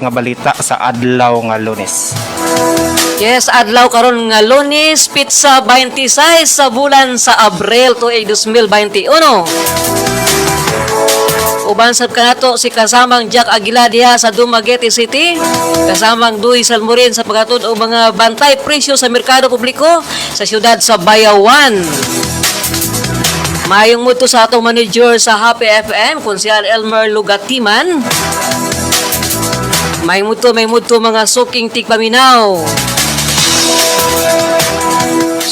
nga balita sa adlaw nga Lunes. Yes, adlaw karon nga Lunes, pizza 26 sa bulan sa Abril tuig 2021. Uban sab kanato si kasamang Jack Aguila diha sa Dumaguete City, kasamang Duy Salmorin sa paghatod og mga bantay presyo sa merkado publiko sa siyudad sa Bayawan. Mayong muto sa atong manager sa Happy FM, Konsehal Elmer Lugatiman. May muto mga suking tigpaminaw.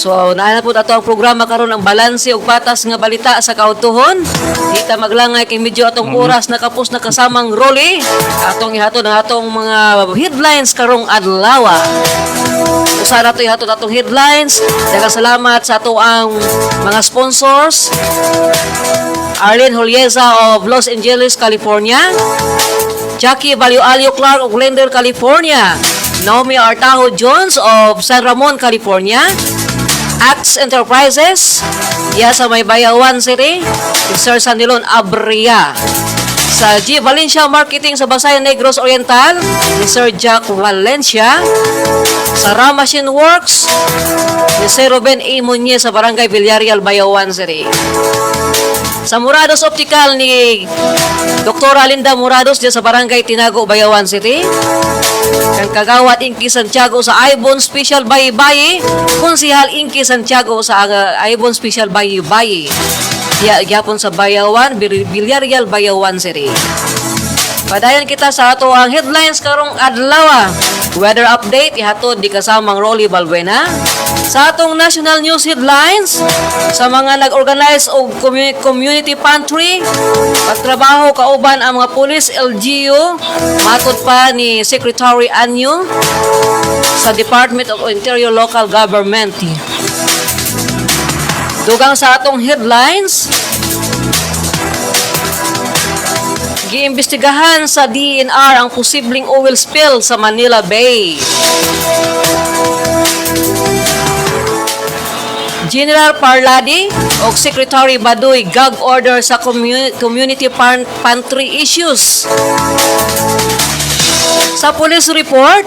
So, naana po ato ang programa karon ang balanse ug patas nga balita sa kautuhon. Kita maglangay kay medyo atong oras nakapos na kasamang Rolly. Atong ihatod ang atong mga headlines karong adlaw. Usa na to ihatod atong headlines. Daghang salamat sa ato ang mga sponsors. Arlene Julieza of Los Angeles, California. Jackie Valioalio Clark of Glendale, California. Naomi Artajo Jones of San Ramon, California. Axe Enterprises, sa may Bayawan City. Sir Sanilon Abria. Sa G. Valencia Marketing sa Basayan Negros Oriental, ni Sir Jack Valencia. Sa Ram Machine Works, ni Sir Ruben A. Muñez sa Barangay Villarreal, Bayawan City. Sa Murados Optical ni Dr. Linda Murados diya sa Barangay Tinago, Bayawan City. Kang Kagawad Inky Santiago sa Ibon Special Bayi-Bayi. Konsehal Inky Santiago sa Ibon Special Bayi-Bayi. Gyapon sa Bayawan, Villarreal, Bayawan City. Padayon kita sa ato ang headlines karong adlaw. Weather update ihatod di kasamang Rolly Balbuena. Sa atong national news headlines, sa mga nag-organize og community pantry, pagtrabaho kauban ang mga pulis LGU, matod pa ni Secretary Anyo sa Department of Interior Local Government. Dugang sa atong headlines, giimbestigahan sa DNR ang posibleng oil spill sa Manila Bay. General Parladi o Secretary Baduy gag order sa community pantry issues. Sa police report,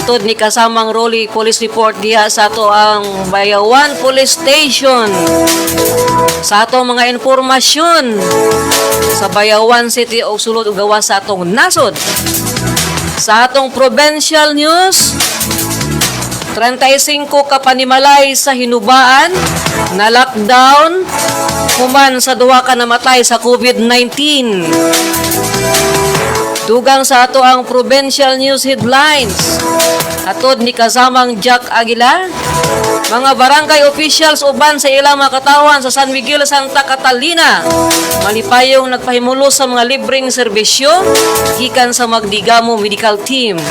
atod ni kasamang Rolly police report diha sa ato ang Bayawan Police Station. Sa ato mga informasyon sa Bayawan City o sulod ug gawas sa atong nasod. Sa atong provincial news, 35 ka panimalay sa hinubaan na lockdown human sa duha ka namatay sa COVID-19. Dugang sa ato ang provincial news headlines. Atod ni kasamang Jack Aguila, mga barangay officials uban sa ilang mga katawan sa San Miguel, Santa Catalina, malipayong nagpahimulos sa mga libreng serbisyo gikan sa Magdigamo Medical Team.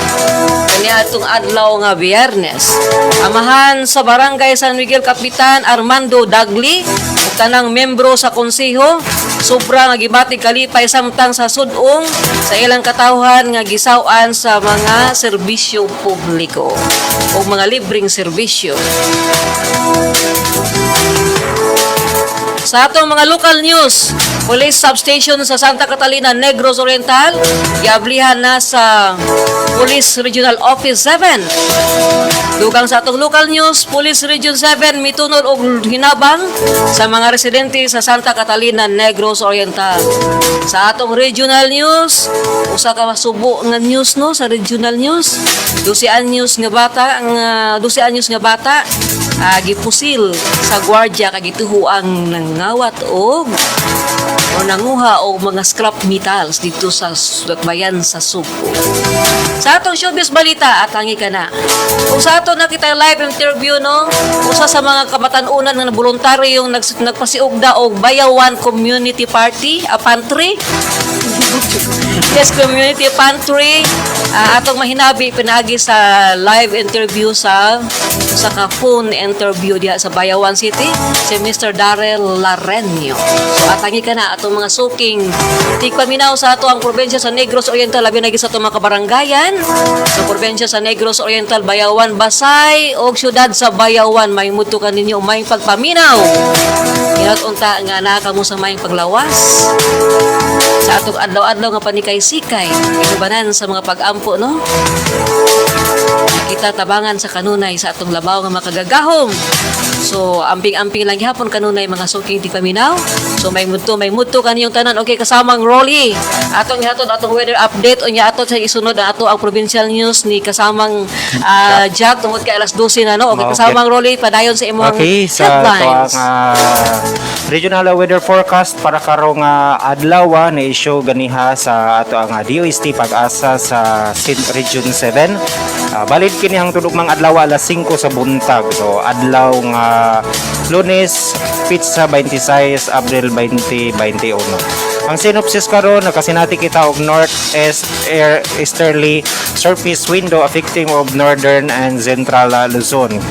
Kanya atong adlaw nga Biyernes. Amahan sa barangay San Miguel Kapitan Armando Dagli ug tanang membro sa konseho sobra nga gibatig kalipay samtang sa sudong sa ilang katawhan nga gisaw-an sa mga serbisyo publiko o mga libreng serbisyo. Sa atong mga local news, police substation sa Santa Catalina, Negros Oriental, giablihan na sa Police Regional Office 7. Dugang sa atong local news, Police Region 7 mitunod og hinabang sa mga residente sa Santa Catalina, Negros Oriental. Sa atong regional news, usa ka masubo nga news no sa regional news. 12 anyos nga bata gipusil sa gwardiya kay gituhuang nangawat og o nanguha og mga scrap metals dito sa bayan sa Subo. Sa atong showbiz balita atangi ka na. Kung sa ato na kita live interview no, usa sa mga kabatan-unan nga voluntaryong nagpasiugda og Bayawan Community Pantry. Yes, community pantry. Atong mahinabi pinagi sa live interview sa ka phone interview diha sa Bayawan City si Mr. Darrell Lareño. So atangi ka na atong mga suking tigpaminaw sa ato ang probinsya sa Negros Oriental labi na sa atong mga kabaranggayan sa probinsya sa Negros Oriental, Bayawan, Basay o syudad sa Bayawan. May muto ka ninyo may pagpaminaw. Inat unta nga nakamo sa may paglawas sa atong adlaw-adlaw nga panikay-sikay inubanan sa mga pag-ampo no. Kita tabangan sa kanunay sa atong labaw nga makagagahom. So amping-amping lang gihapon kanunay mga suking tigpaminaw. So may muto kaniyong tanan. Okay, kasamang Rolly. Atong ihatod atong weather update unya ato sa isunod ato ang provincial news ni kasamang Jack tungod kay alas 12 na no. Okay, kasamang Rolly padayon sa imong headlines. Regional weather forecast para karong adlaw na issue ganiha sa ato ang DOST Pag-asa sa Region 7. Balid kini ang tudugmang adlaw alas 5 sa buntag. So adlaw nga Lunes, Pizza 26 Abril 2021. Ang synopsis karon nakasinati kita og northeast easterly surface window affecting of northern and central Luzon.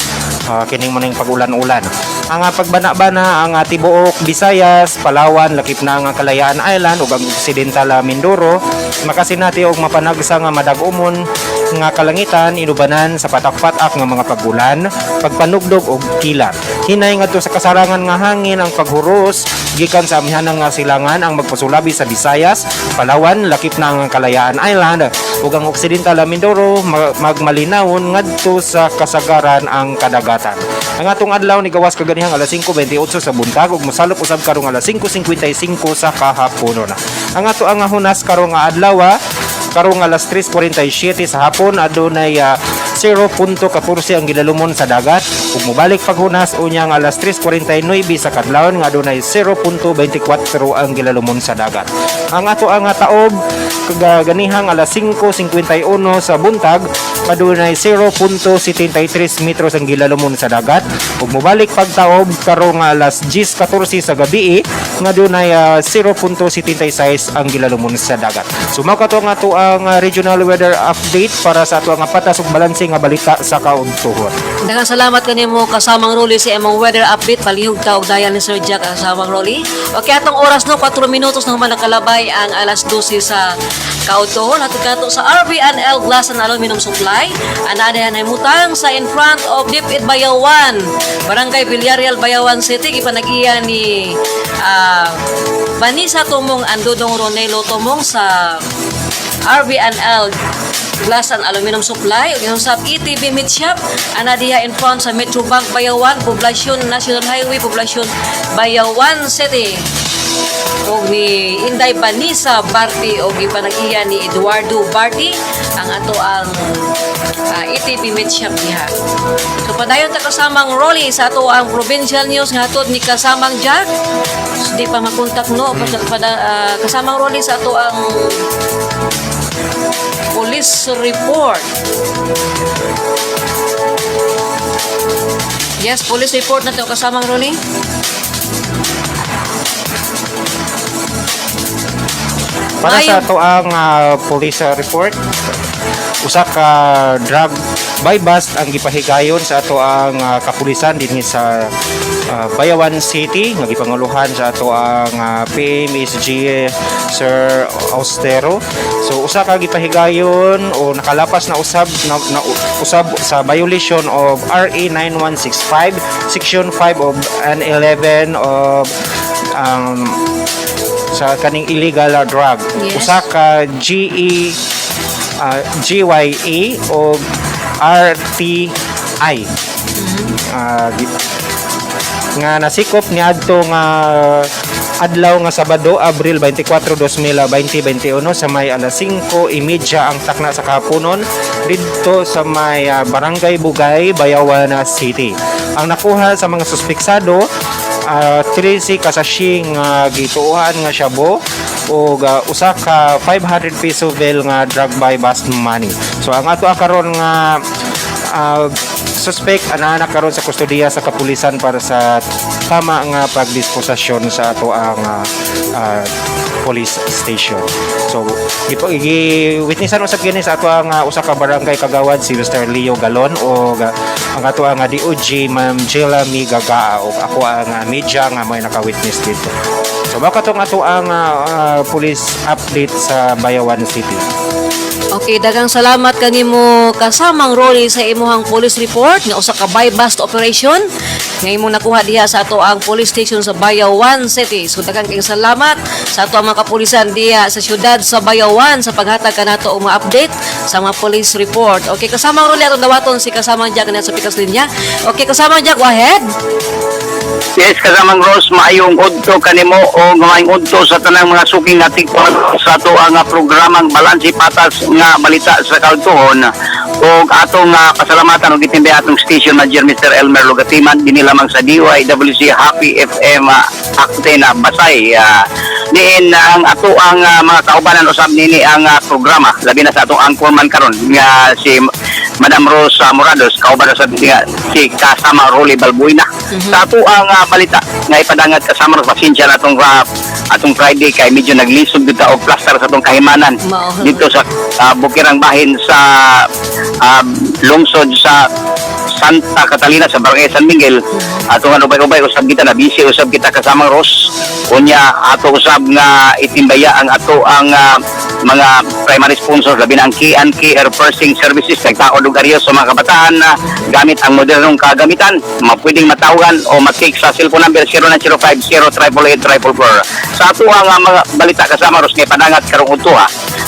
Kining mo ning pag-ulan-ulan. Ang pagbana-bana ang tibuok Visayas, Palawan, lakip na ang Kalayaan Island ug ang Occidental Mindoro makasinati og mapanagsa nga madag-umon nga kalangitan inubanan sa patak-patak nga mga pagulan, pagpanugdog og kilat. Hinay ngadto sa kasarangan nga hangin ang paghuros gikan sa amihanang nga silangan ang magpasulabi sa Visayas, Palawan, lakip na ang Kalayaan Island ug ang Occidental Mindoro magmalinawon ngadto sa kasagaran ang kadagatan. Ang atong adlaw ni gawas kaganihang alas 5:28 sa buntag ug mosalop usab karong alas 5:55 sa kahaponon. Ang ato ang hunas karong adlaw karong alas 3:47 sa hapon adunay 0.14 ang gidalumon sa dagat ug mobalik paghunas unyang alas 3:49 sa kadlawon nga adunay 0.24 ang gilalumon sa dagat. Ang ato ang taob kaganihang alas 5:51 sa buntag adunay 0.73 metros ang gilalumon sa dagat ug mobalik pagtaob karong alas 10:14 sa gabi nga adunay 0.76 ang gilalumon sa dagat. Sumaw ka to nga ato ang regional weather update para sa ato ang patas ug balanse nga balita sa kauntuhon. Daghang salamat kanimo kasamang Rolly sa imong weather update palihog ta og dayan ni Sir Jack kasamang Rolly. Okay, atong oras no 4 minutos na human nakalabay ang alas 12 sa kauntuhon ato kato sa RB&L Glass and Aluminum Supply. Anadahan ay mutang sa in front of Dipit Bayawan, Barangay Villarreal, Bayawan City gipanag-iya ni Vanessa Tumong Andudong Ronelo Tumong sa RB&L Glass and Aluminum Supply ug sa ETB Meat Shop ana diha in front sa Metro Bank Bayawan, Poblacion National Highway, Poblacion Bayawan City. Og ni Inday Vanessa Barty og ipanag-iya ni Eduardo Barty ang ato ang ETB Meat Shop diha. So padayon ta kasamang Rolly sa ato ang provincial news nga hatod ni kasamang Jack. So, di pa makontak no kasamang Rolly sa ato ang police report. Yes, police report na ito kasamang Rolly. Para sa ato ang police report, usa ka drug by bust ang gipahigayon sa ato ang kapulisan dinhi sa Bayawan City nga gipanguluhan sa ato ang PMSG Sir Austero. So usa ka gipahigayon o nakalapas na usab usab sa violation of RA 9165 Section 5 of and 11 of sa kaning illegal drug. Yes. Usa ka GYA o RTI. Nga nasikop ni adto nga adlaw nga Sabado, Abril 24, 2021 sa may alas 5:30 ang takna sa kahaponon didto sa may Barangay Bugay, Bayawan City. Ang nakuha sa mga suspeksado 13 kasashing gituuhan nga shabu o usa ka 500 peso bill nga drug by bust money. So ang ato karon nga suspect ana karon sa kustodiya sa kapulisan para sa tama nga pagdisposasyon sa ato ang Police Station. So i-witnessan usab kini sa ato ang usa ka barangay kagawad si Mr. Leo Galon o ang ato ang DOJ Ma'am Jela Migaga o ako ang media nga may naka-witness dito. So baka tong ato ang police update sa Bayawan City. Okay, daghang salamat kanimo kasamang Rolly sa imuhang police report nga usa ka buy-bust operation nga imong nakuha diha sa ato ang police station sa Bayawan City. So daghang kayong salamat sa ato ang mga kapulisan diha sa syudad sa Bayawan sa paghatag kanato og mga update sa mga police report. Okay, kasamang Rolly atong dawaton si kasamang Jack na sa pikas linya. Okay, kasamang Jack, go ahead. Yes, kasamang Rose, maayong udto kanimo o maayong udto sa tanang mga suking natik sa ato ang programang Balansi Patas nga balita sa Kaltuhon o atong pasalamatan og gitimbe atong station manager Mr. Elmer Lugatiman dinhi lamang sa DYWC Happy FM Akte na Basay. Diin ang ato ang mga kaubanan usab nini ang programa labi na sa atong anchorman karon nga si Madam Rose Morados kauban sa si kasama Rolly Balbuena. Sa ato ang balita nga ipadangat kasama sa pasensya na atong Friday kay medyo naglisod dito og plaster sa atong kahimanan dito sa Bukirang Bahin sa lungsod sa Santa Catalina sa Barangay San Miguel. Ato nga ubay-ubay usab kita na busy usab kita kasama Ros unya ato usab nga itimbaya ang ato ang mga primary sponsors labi na ang K&K Air Pursing Services nagtaod og ariyo sa mga kabataan na gamit ang modernong kagamitan pwedeng matawagan o matik sa cellphone number 0905-088-444. Sa ato ang mga balita kasama Ros nga padangat karong udto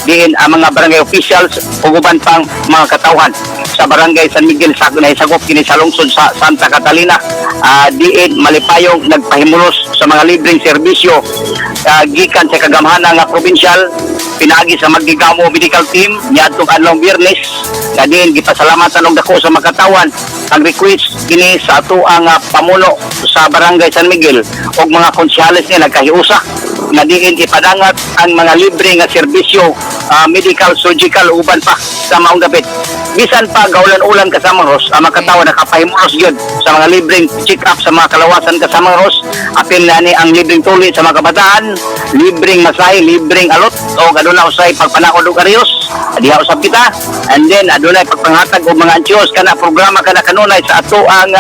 diin ang mga barangay officials ug uban pang mga katawhan sa Barangay San Miguel sa naisagop kini sa lungsod sa Santa Catalina. Diin malipayong nagpahimulos sa mga libreng serbisyo gikan sa kagamhanan nga probinsyal pinagi sa Magdigamo Medical Team niadtong adlawng Biyernes. Diin gipasalamatan og dako sa mga katawan ang request kini sa ato ang pamuno sa Barangay San Miguel ug mga konsyales ni nagkahiusa na diin ipadangat ang mga libre nga serbisyo medical, surgical uban pa sa maong dapit. Bisan pa gaulan-ulan kasama Ros ang mga katawan nakapahimulos gyud sa mga libreng check-up sa mga kalawasan kasama Ros apil na ni ang libreng tuli sa mga kabataan, libreng masahe, libreng alot o aduna usay pagpanakod og arios diha usab kita, and then adunay pagpanghatag og mga antios kana programa kana kanunay sa ato ang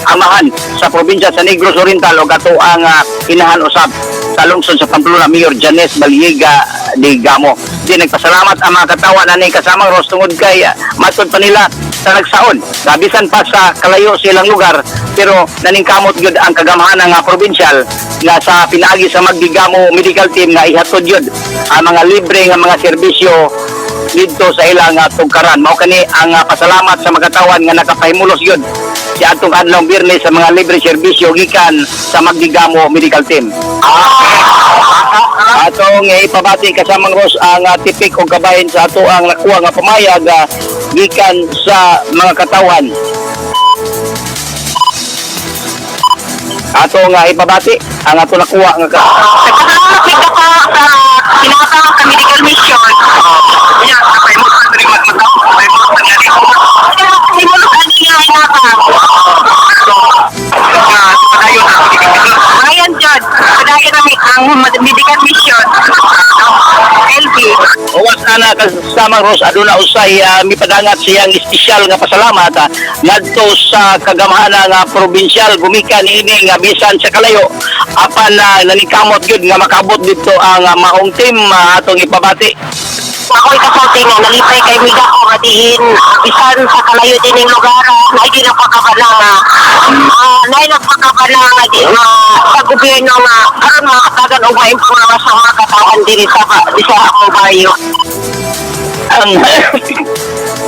amahan sa probinsya sa Negros Oriental o ato ang inahan usab sa lungsod sa Pamplona Mayor Janes Baliega de Gamo. Di nagpasalamat ang mga katawan na ni kasamang Ros tungod kay matod pa nila sa nagsaon. Gabisan pa sa kalayo silang lugar pero naningkamot gyud ang kagamhanan nga probinsyal nga sa pinaagi sa Magdigamo Medical Team nga ihatod gyud ang mga libre nga mga serbisyo dito sa ilang tugkaran. Mao kani ang pasalamat sa mga katawan nga nakapahimulos gyud si atong adlawng Biyernes sa mga libre serbisyo gikan sa Magdigamo Medical Team. Atong ipabati kasamang Ros ang tipik o kabahin sa ato ang nakuha nga pamayag gikan sa mga katawan. Ato nga ipabati ang ato nakuha nga Pinakatawag sa medical mission. Yan, kapay mo sa rin matmatawag. Kapay mo sa nangyari ko. Kapay mo sa nangyari na ka. Padayon na. Ryan John, padayon namin ang medical mission. LB. Owas ana kasama Ros aduna usay mipadangat siyang espesyal nga pasalamat ngadto sa kagamhanan nga probinsyal gumikan ini nga bisan sa kalayo apan nanikamot gyud nga makabot dito ang maong team atong ipabati. Ako'y kasulti nga nalipay kay Miga ko nga dihin bisan sa kalayo din ng lugar na hindi napakabala nga di sa gobyerno nga karon mga katagan o maimpurama sa mga katawan diri sa akong bayo.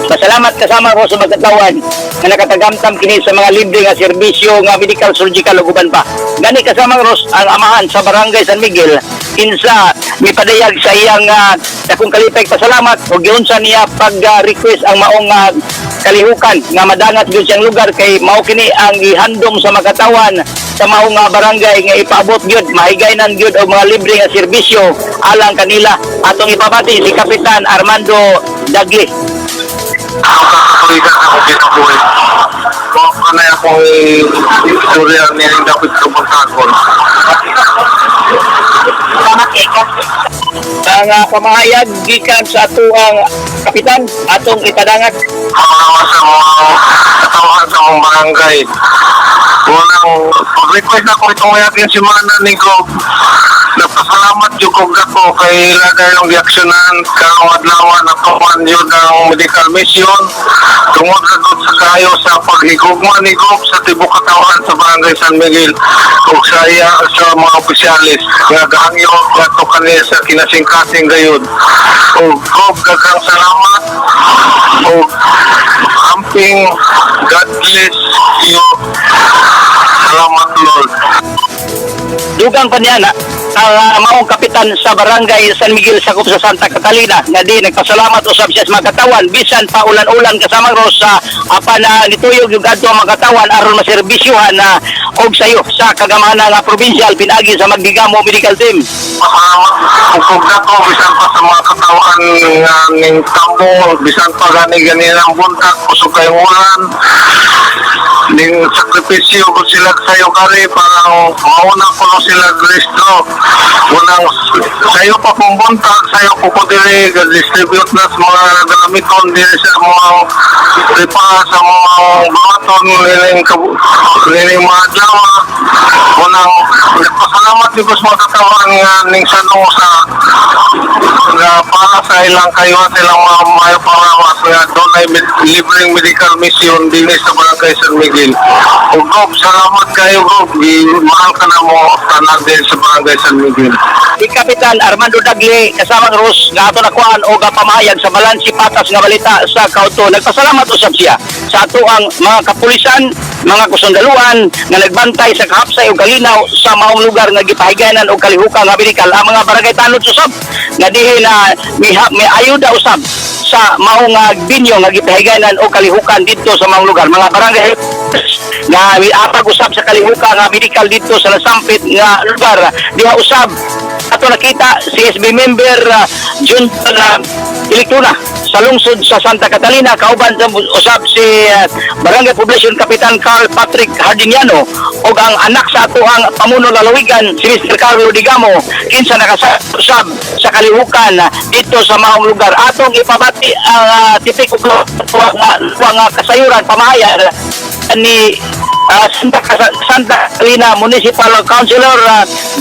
Pasalamat kasama ko sa magkatawan nga nakatagamtam kini sa mga libre nga serbisyo nga medical, surgical ug uban pa. Gani kasama Ros ang amahan sa Barangay San Miguel kinsa mipadayag sa iyang dakong kalipay pasalamat ug giunsa niya pag-request ang maong kalihukan nga madangat gyud siyang lugar kay mao kini ang gihandom sa makatawan sa maong barangay nga ipaabot gyud mahigaynan gyud og mga libre nga serbisyo alang kanila. Atong ipabati si Kapitan Armando Dagli. Ako sa kapulisan ako dito Kung na akong istorya ni dapat kumuntakon. Ang pamahayag gikan sa atuang kapitan atong ipadangat. Ang sa mga katawan sa mga barangay. Unang request ako itong yakin si Mana ni Gob. Nagpasalamat yung kong ako kay Laday ng reaksyonan karong adlaw na tuman yun ng medical mission tungod na doon sa kayo sa paghigugma ni Gob sa tibok katawan sa barangay San Miguel o sa mga opisyalis nga gahangyo nga to kanil sa kinasingkasing gayon o Gob gagang salamat o amping God bless you. Salamat Lord. Dugang pa niya na ang maong kapitan sa barangay San Miguel sakop sa Santa Catalina nga di nagpasalamat usab siya sa mga katawan bisan pa ulan-ulan kasama ro sa apan na nituyog yung adto ang mga katawan aron maserbisyohan na og sayo sa kagamanan nga provincial pinagi sa Magdigamo Medical Team. Kung ko bisan pa sa mga katawan nga ning tambo bisan pa gani ang buntag kusog kay ulan ning sakripisyo ko sila sayo kare parang mauna ko no sila restro unang sayo pa kung buntag sayo ko dire distribute na sa mga gamiton dire sa mga ripa sa mga baton nining mga adlaw unang nagpasalamat di ko sa mga katawan nga ning sanong sa nga para sa ilang kayo at ilang mga mayo parawas nga doon ay libreng medical mission din sa barangay San Miguel. O Gob, salamat kayo Gob. Mahal ka na mo tanan din sa barangay San Miguel. Si Kapitan Armando Dagli kasama Ros nga ato nakuan o pamahayag sa balansi patas nga balita sa Kauto. Nagpasalamat usab siya sa ato ang mga kapulisan, mga kusundaluan nga nagbantay sa kahapsay o kalinaw sa maong lugar nga gipahiganan o kalihukan nga medikal ang mga barangay tanod usab nga dihi na may ayuda usab sa maong binyo nga gipahiganan o kalihukan dito sa maong lugar mga barangay nga apag usab sa kalihukan nga medikal dito sa nasampit nga lugar diha usab ato nakita si SB member Jun Ilictuna sa lungsod sa Santa Catalina kauban sa usab si Barangay Poblacion Kapitan Carl Patrick Hardiniano o ang anak sa ato ang pamuno lalawigan si Mr. Carlo Digamo kinsa nakasab sa kalihukan dito sa maong lugar atong ipabati ang titik ug nga kasayuran pamahayag ni Santa Catalina Municipal Councilor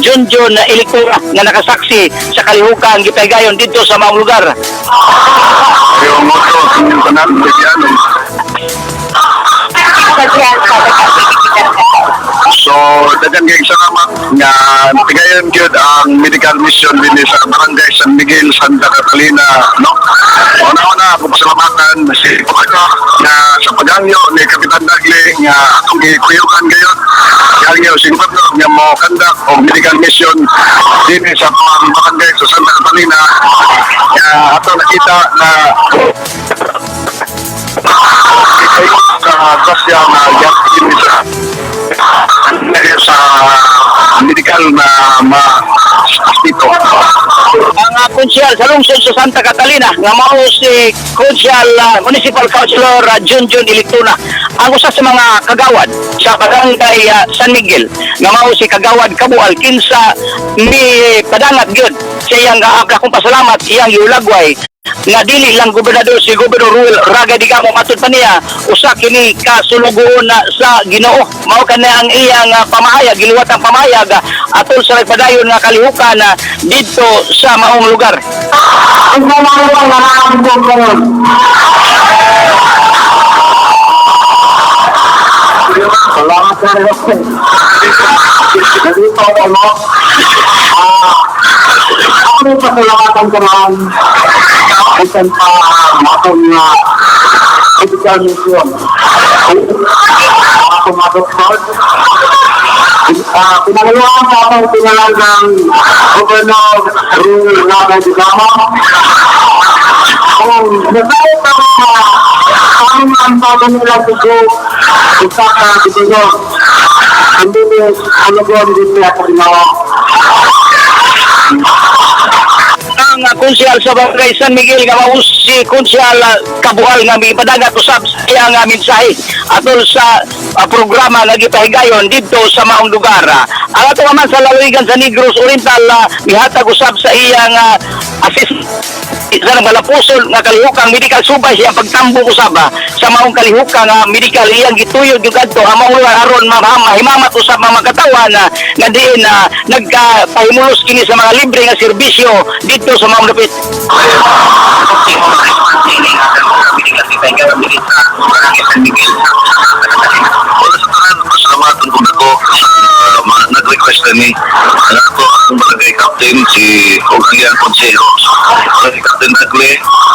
Junjun Ilictura nga nakasaksi sa kalihukan gipahigayon dito sa maong lugar. Yung moto, yung kanal, Besiano. So, dagan kayong salamat nga tigayon gyud ang medical mission din sa barangay San Miguel, Santa Catalina, no? Una-una, pasalamatan si Pagka na sa pagangyo ni Kapitan Dagli nga atong gikuyukan gayon. Gangyo, singpatro nga mo kandak o medical mission din sa barangay sa Santa Catalina. Ato nakita na kasya na yakin sa medical na dito. Ang konsyal sa lungsod sa Santa Catalina nga mao si Konsyal Municipal Councilor Junjun Ilictuna ang usa sa mga kagawad sa barangay San Miguel nga mao si kagawad Kabual kinsa ni padangat gyud sa iyang akong pasalamat iyang iulagway nga dili lang gobernador si Gobernador Ruel Raga Digamo matud pa niya usa kini kasulugoon sa Ginoo mao kanay ang iyang pamahayag giluwat ang pamahayag atol sa nagpadayon nga kalihukan dito sa maong lugar. Salamat sa rin ako. Dito ako, no? Ako rin pasalamatan ko naman. Isan pa akong medical mission. Ako mga doktor. Pinagawa ko akong pingalan ng Governor Ruel Raga Digamo. Kung nasayot ako ang bago nila gusto isa ka gubernur hindi niya alagon din niya ako ginawa. Ang konsyal sa barangay San Miguel nga maus si Konsyal Kabual nga mipadagat usab sa iya nga mensahe atol sa programa nga gipahigayon dito sa maong lugar. Ang ato man sa lalawigan sa Negros Oriental mihatag usab sa iya nga sa malapusol nga kalihukang medical subay siya pagtambong usab sa maong kalihukang medical iyang gituyod yung adto among lugar aron mahimamat usab mga katawan nga diin nagpahimulos kini sa mga libre nga serbisyo dito sa maong lupit. Pasalamatan ko na ko nag-request ni ako ang barangay captain si Oglian Consejero. Barangay Captain Nagle,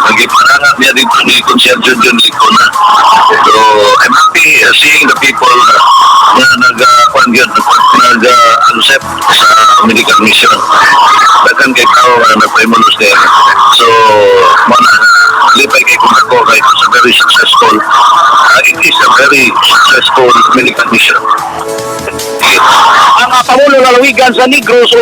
nag-ipanangat niya dito ni Consejero John Licona. So, I'm happy seeing the people na nag-accept sa medical mission. Dagan kay tao na nagpaimulos din. So, lipay kay kung ako kay it's a very successful it is a very successful medical mission. Ang Pangulo lalawigan sa Negros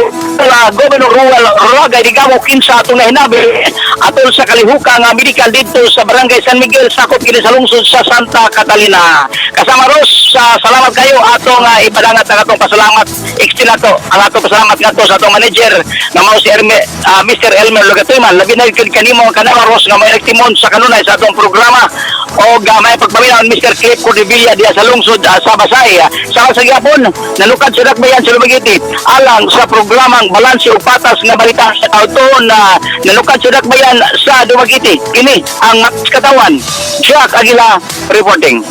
Governor Ruel Ragay digamo kinsa atong nahinabi atol sa kalihukang medical dito sa barangay San Miguel sakop kini sa lungsod sa Santa Catalina. Kasama Ros, salamat kayo atong ipadangat ang atong pasalamat extinato ang atong pasalamat ngadto sa atong manager nga mao si Mr. Elmer Lugatuman labi na gid kanimo kanama Ros nga may nagtimon sa kanunay sa atong programa o may pagpaminaw Mr. Clip Cordevilla diya sa lungsod sa Basay. Sa gyapon nalukad sa dakbayan sa Lumagiti alang sa programang Balanse ug Patas nga balita sa kautuon na nalukad sa dakbayan sa Dumaguete. Kini ang katawan Jack Aguila reporting.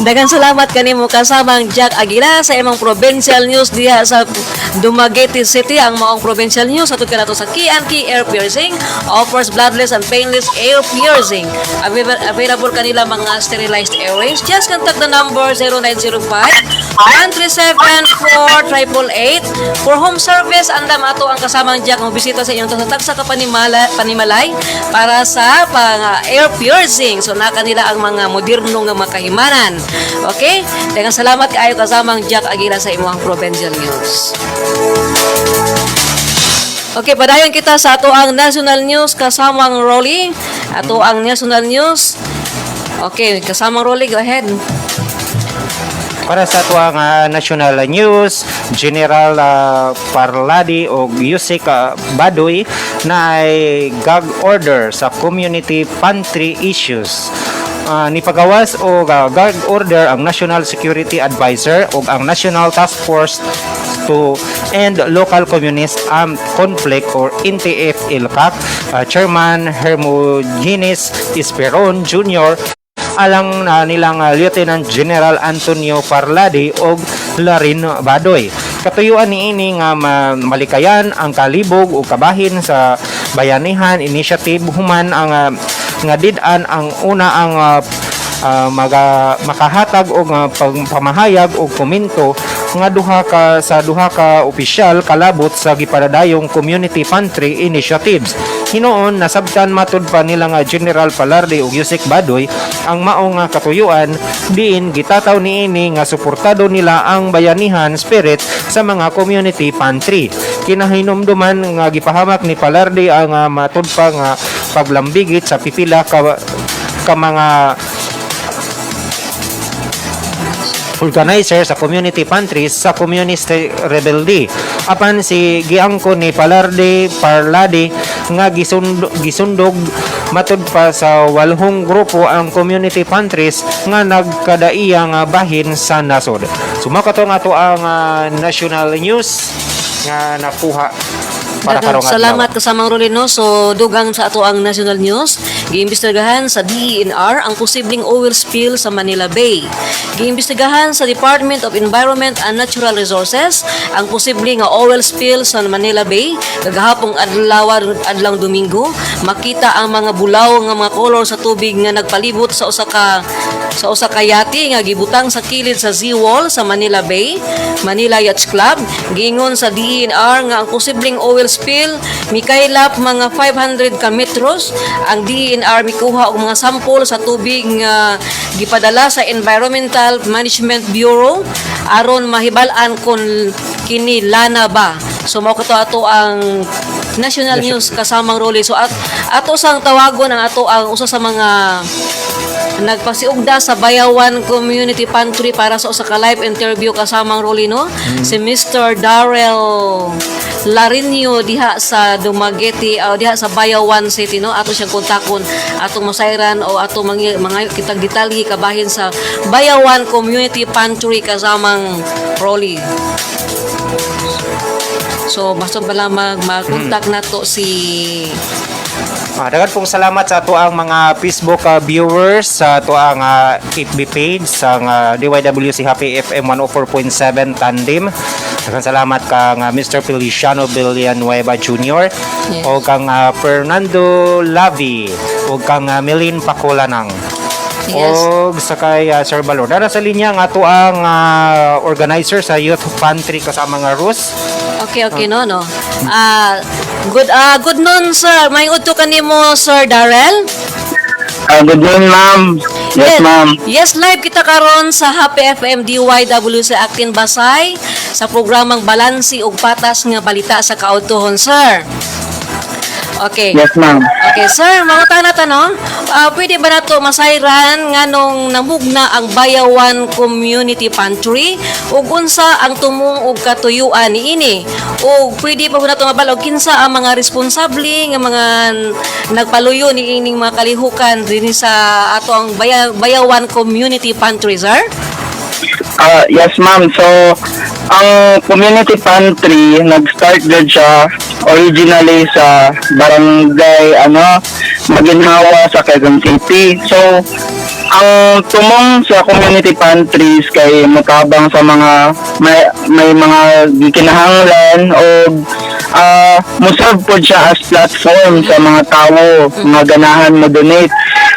Daghang salamat kanimo kasamang Jack Aguila sa imong provincial news diha sa Dumaguete City. Ang maong provincial news atud kanato sa Key Air Piercing offers bloodless and painless air piercing. Available kanila mga sterilized airways. Just contact the number 0905-137-4888 for home service. Andam ato ang kasamang Jack mo bisita sa inyong tagsa ka panimalay para sa air piercing. So na kanila ang mga moderno nga makahimanan. Okay? Dengan salamat kaayo kasamang Jack Aguila sa imong provincial news. Okay, padayon kita sa ato ang national news kasamang Rolly. Ato ang national news. Okay, kasamang Rolly, go ahead. Para sa tuwang national news, General Parladi o Yusik Badoy na ay gag order sa community pantry issues. Nipagawas o gag order ang National Security Advisor o ang National Task Force to End Local Communist Armed Conflict or NTF-ILCAC Chairman Hermogenes Esperon Jr. alang nilang Lieutenant General Antonio Parladi o Larin Badoy. Katuyuan niini nga malikayan ang kalibog o kabahin sa bayanihan initiative human ang nga did-an ang una ang makahatag og pamahayag og komento nga duha ka opisyal kalabot sa gipadadayong community pantry initiatives. Hinoon nasabtan matud pa nila nga General Palardi ug Yusik Badoy ang maong katuyuan diin gitataw niini nga suportado nila ang bayanihan spirit sa mga community pantry. Kinahinumduman nga gipahamak ni Palardi ang matud pa nga paglambigit sa pipila ka mga organizer sa community pantries sa communist rebelde. Apan si giangko ni Parladi nga gisundog matud pa sa 8 grupo ang community pantries nga nagkadaiya nga bahin sa nasod. Sumakatong ato ang national news nga nakuha para karong Salamat kasamang Rolino. So dugang sa ato ang national news, giimbestigahan sa DENR ang posibleng oil spill sa Manila Bay. Giimbestigahan sa Department of Environment and Natural Resources ang posibleng oil spill sa Manila Bay. Kagahapong adlang Domingo, makita ang mga bulaw nga mga kolor sa tubig nga nagpalibot sa usa ka yate nga gibutang sa kilid sa seawall sa Manila Bay. Manila Yacht Club giingon sa DENR nga ang posibleng oil spill mikaylap mga 500 ka metros. Ang DENR mikuha og mga sample sa tubig nga gipadala sa Environmental Management Bureau aron mahibal-an kung kini lana ba. So mao kato ato ang national news kasamang role. So ato sang tawagon ang ato ang usa sa mga nagpasiugda sa Bayawan Community Pantry para sa usa ka live interview kasamang role, no? Si Mr. Darrell Larinio diha sa Dumaguete o diha sa Bayawan City, no? Ato siyang kontakon, atong masayran o ato mga kitag detalye kabahin sa Bayawan Community Pantry kasamang role. So basta pala mag-contact na to si Dagan pong salamat sa ato ang mga Facebook viewers, sa ato ang FB page sa DYWC Happy FM 104.7 Tandem. Dagan salamat kang Mr. Feliciano Villanueva Jr. Yes. o kang Fernando Lavi o kang Melin Pakulanang. Yes. O sakay Sir Balor. Dara sa linya nga ato ang organizer sa Youth Pantry kasama nga Rus. Okay, no. Good noon, sir. May udto kanimo, Sir Darrell. Good morning, ma'am. Yes, ma'am. Yes, live kita karon sa Happy FM DYWC Actin Basay sa programang Balansi ug Patas nga Balita sa Kaautohon, sir. Okay. Yes, ma'am. Okay, sir, mangutan na tanong. Pwede ba nato masayran nganong namugna ang Bayawan Community Pantry ug unsa ang tumong ug katuyuan niini? O pwede pa nato mabalog kinsa ang mga responsable nga mga nagpaluyo ni ining mga kalihukan dinhi sa ato ang Bayawan Community Pantry, sir? Yes, ma'am. So, ang community pantry, nag-start dyan siya originally sa barangay, Maginhawa sa Quezon City. So, ang tumong sa community pantries kay mutabang sa mga may mga gikinahanglan o muserve po siya as platform sa mga tao nga ganahan mo donate.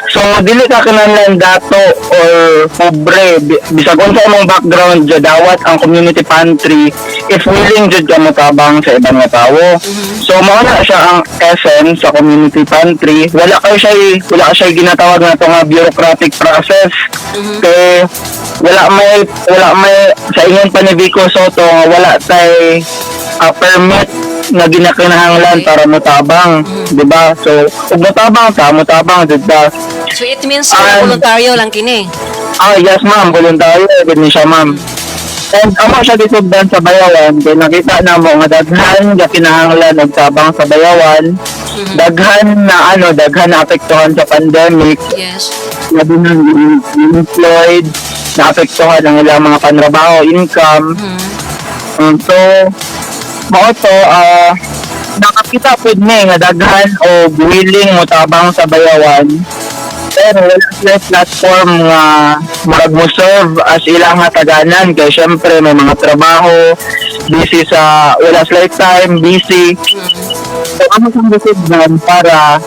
So dili ka kinahanglan dato or pobre bisag unsa imong background jud dawat ang community pantry if willing jud ka mutabang sa ibang nga tawo. So mao na siya ang essence sa community pantry. Wala siya ginatawag na nga bureaucratic process. Kay wala may sa ingon pa ni Vico Soto wala tay permit na ginakinahanglan para mutabang, di ba? So ug mutabang jud ba. So it means voluntaryo lang kini. Yes, ma'am, voluntaryo gud ni siya, ma'am. And amo siya disugdan sa Bayawan, kay nakita na mo nga daghan nga kinahanglan og tabang sa Bayawan. Daghan na apektuhan sa pandemic. Yes. Labi ng unemployed, naapektuhan ang ilang mga panrabaho, income. So, mao to, nakakita po nga daghan o willing mo tabang sa Bayawan. Pero wala sila platform nga marag mo serve as ilang hataganan kay syempre may mga trabaho, busy sa wala sila time, busy. So ano kung design para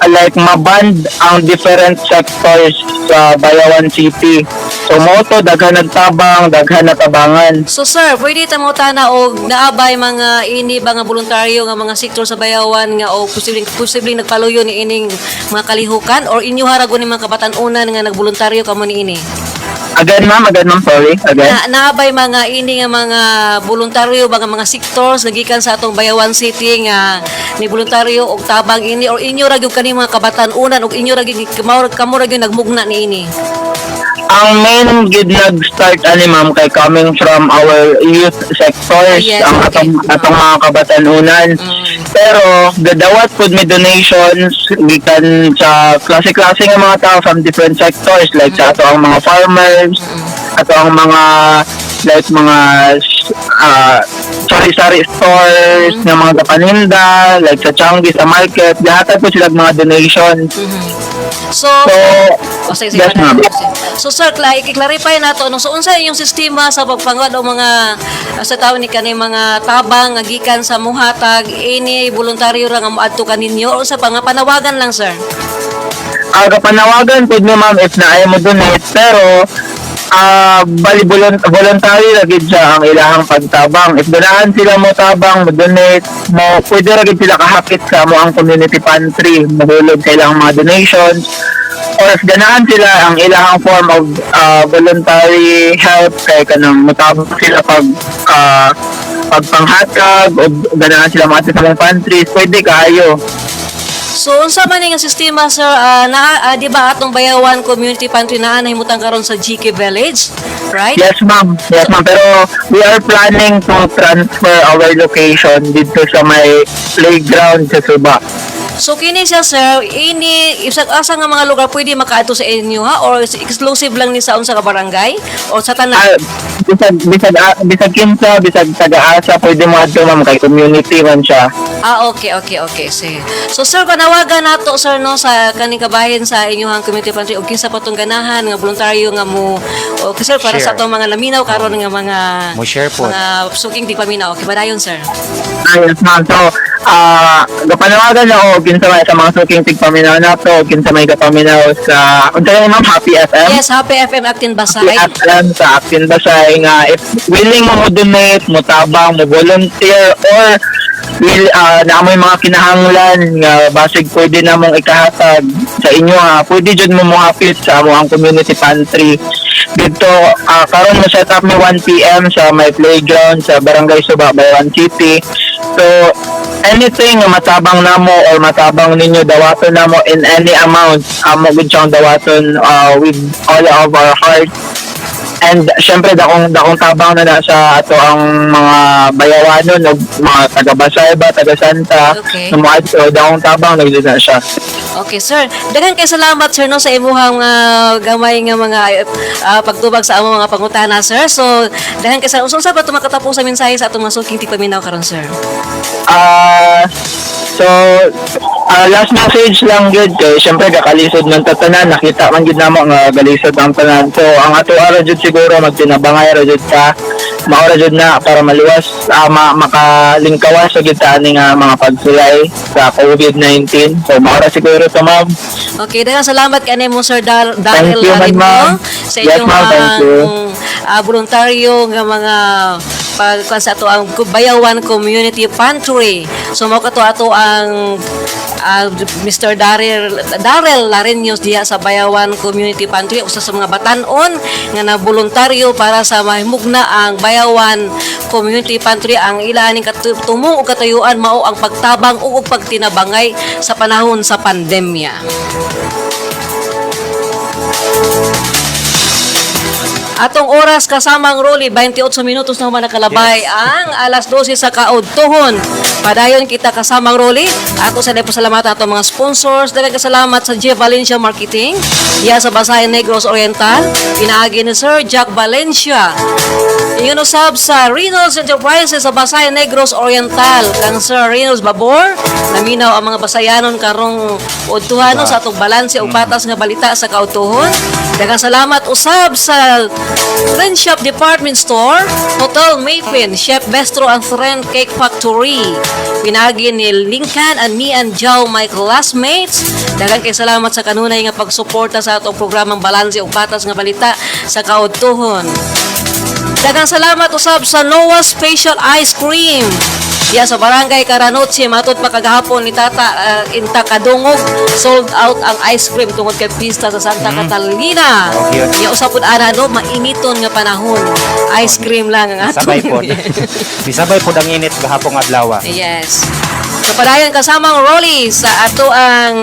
like maband ang different sectors sa Bayawan City. So moto daghan nagtabang, daghan natabangan. So sir, pwede ta mo tana og naabay mga ini ba nga voluntaryo nga mga sektor sa Bayawan nga o posibleng nagpaluyo ni ining mga kalihukan or inyo haragon ni mga kabatan-unan nga nagboluntaryo kamo ni ini? Again ma'am, sorry. Again. Naabay mga ini nga mga voluntaryo ba nga mga sectors nagikan sa atong Bayawan City nga ni voluntaryo og tabang ini or inyo ra gyud kani mga kabatan-unan og inyo ra gyud kamo ra gyud nagmugna ni ini? Ang main gid nag-start ma'am kay coming from our youth sectors, Yes, ang okay. atong mga kabatan-unan. Pero gadawat pud may donations gikan sa klase-klase nga mga tao from different sectors like sa ato ang mga farmers, ato ang mga like mga sari-sari stores nga mga kapaninda like sa Changi sa market, lahat po sila mga donations. So, sige, yes, ma'am. So sir, i-clarify nato so unsa inyong sistema sa pagpangad o mga sa tawo ni kanay mga tabang nga gikan sa muhatag ini voluntaryo ra nga moadto kaninyo o sa panawagan lang, sir? Panawagan pud mo ma'am if naay mo donate pero voluntary ra gid siya ang ilahang pagtabang. If ganahan sila mo tabang, mo donate, pwede ra gid sila kahapit sa mo ang community pantry, mahulog sa ilang mga donations. Or if ganahan sila ang ilahang form of voluntary help kay kanang mutabang sila pag pagpanghatag o ganahan sila mga sa mga pantries, pwede kayo. So unsa man nga sistema sir, di ba atong Bayawan Community Pantry na nahimutang karon sa GK Village, right? Yes ma'am, pero we are planning to transfer our location dito sa may playground sa Suba. So kini siya sir, ini isang asa nga mga lugar pwede makaadto sa inyo ha, or exclusive lang ni sa unsa ka barangay o sa tanan? Bisag kinsa, bisag taga-asa, pwede mo adto ma'am, kay community man siya. Okay. Sige. So sir, panawagan nato sir no sa kaning kabahin sa inyong community pantry ug kinsa patong ganahan nga voluntaryo nga mo okay sir para sa Share. atong mga laminaw karon nga mga Mo share po. mga suking tigpaminaw. Okay ba dayon sir? Yes ma'am, so gapanawagan ako kinsa may sa mga suking tigpaminaw na to, kinsa may kapaminaw sa unsa yun ma'am, Happy FM. Yes, Happy FM Actin Basay. Happy FM sa Actin Basay nga if willing mo donate, mo tabang, mo volunteer or na may mga kinahanglan nga basig pwede namong ikahatag sa inyo pwede jud mo mohapit sa among community pantry dito karon mo set up may 1 PM sa may playground sa Barangay Suba, Bayawan City. So anything nga matabang namo or matabang ninyo dawaton namo in any amount amo gud siyang dawaton with all of our heart. And syempre dakong tabang na sa ato ang mga bayawanon ug mga taga Basay ba, taga Santa, Okay. na mga ato dakong tabang na na siya. Okay, sir. Daghang kay salamat sir no sa imuhang gamay nga mga pagtubag sa among mga pangutana sir. So, daghang kay sa usa ba tumakatapos sa mensahe sa atong mga suking tigpaminaw karon sir? So last message lang gud kay syempre kakalisod man ta tanan, nakita man gid namo nga galisod ang tanan. So ang ato ara jud siguro magtinabangay ra jud ka maura jud na para maluwas makalingkawas sa kita ani nga mga pagsulay sa COVID-19. So maura siguro to ma'am. Okay, daghang salamat kanay mo sir Daryl Thank you, ma'am. sa Yes, inyong ma'am. Thank you. voluntaryo nga mga pagkuan sa ato ang Bayawan Community Pantry. So mao kato ato ang Mr. Daryl Lareños diha sa Bayawan Community Pantry, usa sa mga batan-on nga naboluntaryo para sa mahimugna ang Bayawan Community Pantry. Ang ilaning tumong ug katuyuan mao ang pagtabang ug pagtinabangay sa panahon sa pandemya. Atong oras kasamang Rolly, 28 minutos na human nakalabay ang alas 12 sa kaudtohon. Padayon kita kasamang Rolly. Ako sa salamat atong mga sponsors. Daghang salamat sa G. Valencia Marketing. Diya sa Basay Negros Oriental. Pinaagi ni Sir Jack Valencia. Ingon usab sa Reynolds Enterprises sa Basay Negros Oriental. Kang Sir Reynolds Babor. Naminaw ang mga Basayanon karong udtuhanon sa atong balanse o patas nga balita sa kautuhon. Daghang salamat usab sa Friendship Department Store, Hotel Maypin, Chef Bistro and Friend Cake Factory. Pinagi ni Lincoln and me and Joe, my classmates. Daghang kay salamat sa kanunay nga pagsuporta sa atong programang Balanse o Patas nga Balita sa kaudtuhon. Daghang salamat usab sa Noah's Special Ice Cream. Diya sa Barangay Karanotsi, matod pa kagahapon ni Tata Inta Kadungog, sold out ang ice cream tungod kay pista sa Santa Catalina. Okay. Diya usapod ana no, mainiton nga panahon. Ice cream lang ang aton. Sabay po. Bisabay po ang init gahapong adlaw. Yes. So padayon kasamang Rolly sa ato ang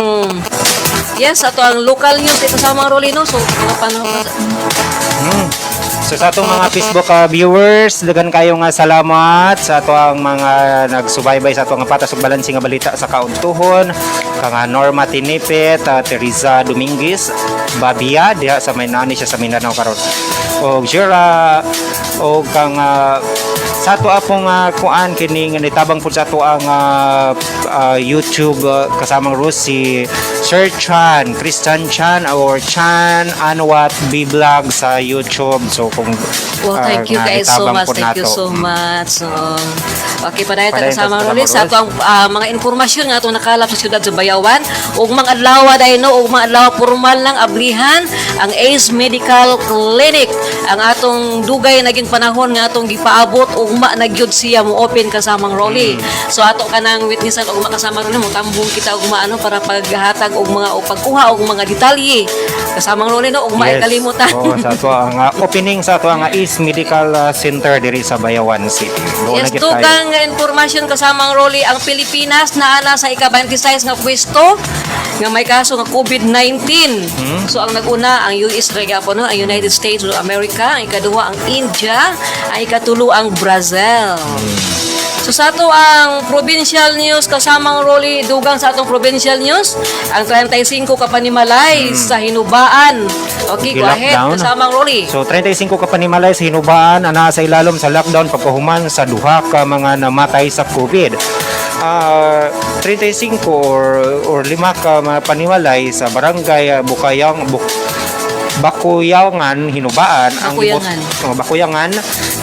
ato ang local news dito sa mga Rolly no. So mga panahon So sa atong mga Facebook viewers, dagan kayo nga salamat sa ato ang mga nagsubaybay sa ato nga patas ug balanse nga balita sa kauntuhon. Kang Norma Tinipet, Teresa Dominguez, Babia diha sa may nani siya sa Mindanao karon. Og Jira og kang sa ato apong kuan kini nga nitabang pud sa ato ang YouTube kasamang si Sir Chan, Christian Chan or Chan Anwat B-Vlog sa YouTube. So kung well, thank you guys so much. Thank you so much. So, okay, padayon ta kasama Rolly sa ato ang mga impormasyon nga atong nakalap sa siyudad sa Bayawan ug mga adlaw dayno ug mga adlaw formal lang ablihan ang ACE Medical Clinic ang atong dugay naging panahon nga atong gipaabot ug ugma na gyud siya mo open kasamang Rolly. So ato kanang witnessan ugma kasama Rolly mo tambong kita ugma ano para paghatag og mga o pagkuha og mga detalye kasamang Rolly no ugma ay kalimutan. Oo, sa ato ang opening sa ato ang East Medical Center diri sa Bayawan City. Doon Yes, na gid tayo. dugang informasyon kasamang Rolly ang Pilipinas naa na sa ika-26 nga pwesto nga may kaso nga COVID-19. So ang naguna ang US ra gyapon no, ang United States of America, ang ikaduha ang India, ang ikatulo ang Brazil. So sa ato ang provincial news kasamang Rolly dugang sa atong provincial news ang 35 ka panimalay sa hinubaan. Okay, go ahead Gi-lockdown. kasamang Rolly. So 35 ka panimalay sa hinubaan ana sa ilalom sa lockdown pagkahuman sa duha ka mga namatay sa COVID. 35 or 5 ka mga panimalay sa barangay Bakuyangan hinubaan Bakuyangan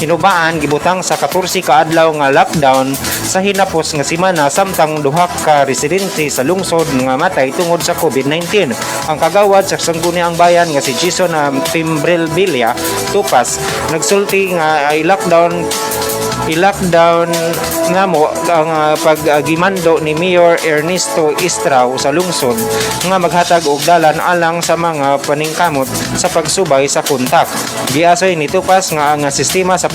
hinubaan gibutang sa 14 ka adlaw nga lockdown sa hinapos nga semana samtang duha ka residente sa lungsod nga matay tungod sa COVID-19. Ang kagawad sa sangguniang bayan nga si Jason Pimbrilbilia Tupas nagsulti nga i-lockdown nga mo ang pag-agimando ni Mayor Ernesto Istrao sa lungsod nga maghatag og dalan alang sa mga paningkamot sa pagsubay sa kontak. Giasoy ni Tupas nga ang sistema sa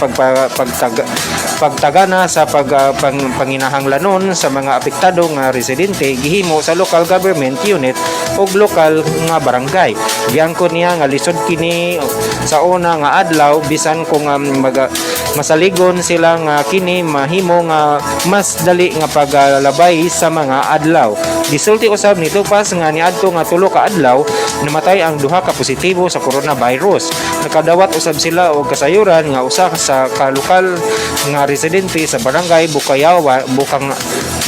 pagtagana sa panginahanglanon sa mga apektado nga residente gihimo sa local government unit ug lokal nga barangay. Giangkon niya nga lisod kini sa una nga adlaw bisan kung masaligon sila nga kini mahimo nga mas dali nga paglalabay sa mga adlaw. Gisulti usab ni Tupas nga niadto nga 3 ka adlaw namatay ang duha ka positibo sa coronavirus. Nakadawat usab sila og kasayuran nga usa sa kalokal nga residente sa barangay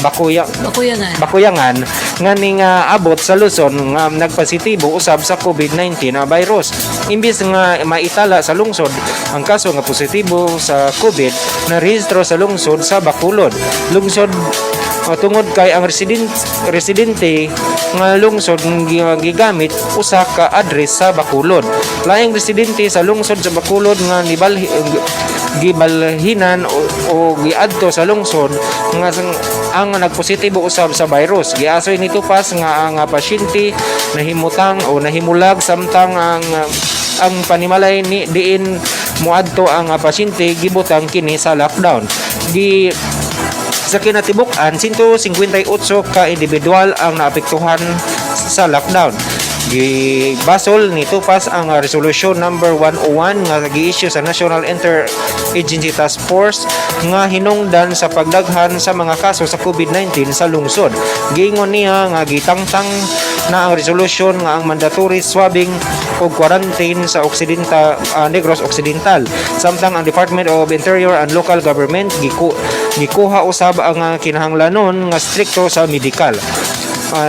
Bakuyangan nga ning abot sa Luzon nga nagpositibo usab sa COVID-19 na virus. Imbis nga maitala sa lungsod ang kaso nga positibo sa COVID na rehistro sa lungsod sa Bacolod. Lungsod tungod kay ang residente nga lungsod gigamit usa ka address sa Bacolod. Laing residente sa lungsod sa Bacolod nga gibalhinan o giadto sa lungsod nga ang nagpositibo usab sa virus. Giasoy ni Tupas nga ang pasyente nahimutang o nahimulag samtang ang panimalay ni diin muadto ang pasyente gibutang kini sa lockdown. Sa kinatibuk-an 158 ka individual ang naapektuhan sa lockdown. Gibasol ni Tupas ang resolution number 101 nga gi-issue sa National Interagency Task Force nga hinungdan sa pagdaghan sa mga kaso sa COVID-19 sa lungsod. Giingon niya nga gitangtang na ang resolution nga ang mandatory swabbing o quarantine sa Negros Occidental. Samtang ang Department of Interior and Local Government gikuha usab ang kinahanglanon nga strikto sa medical.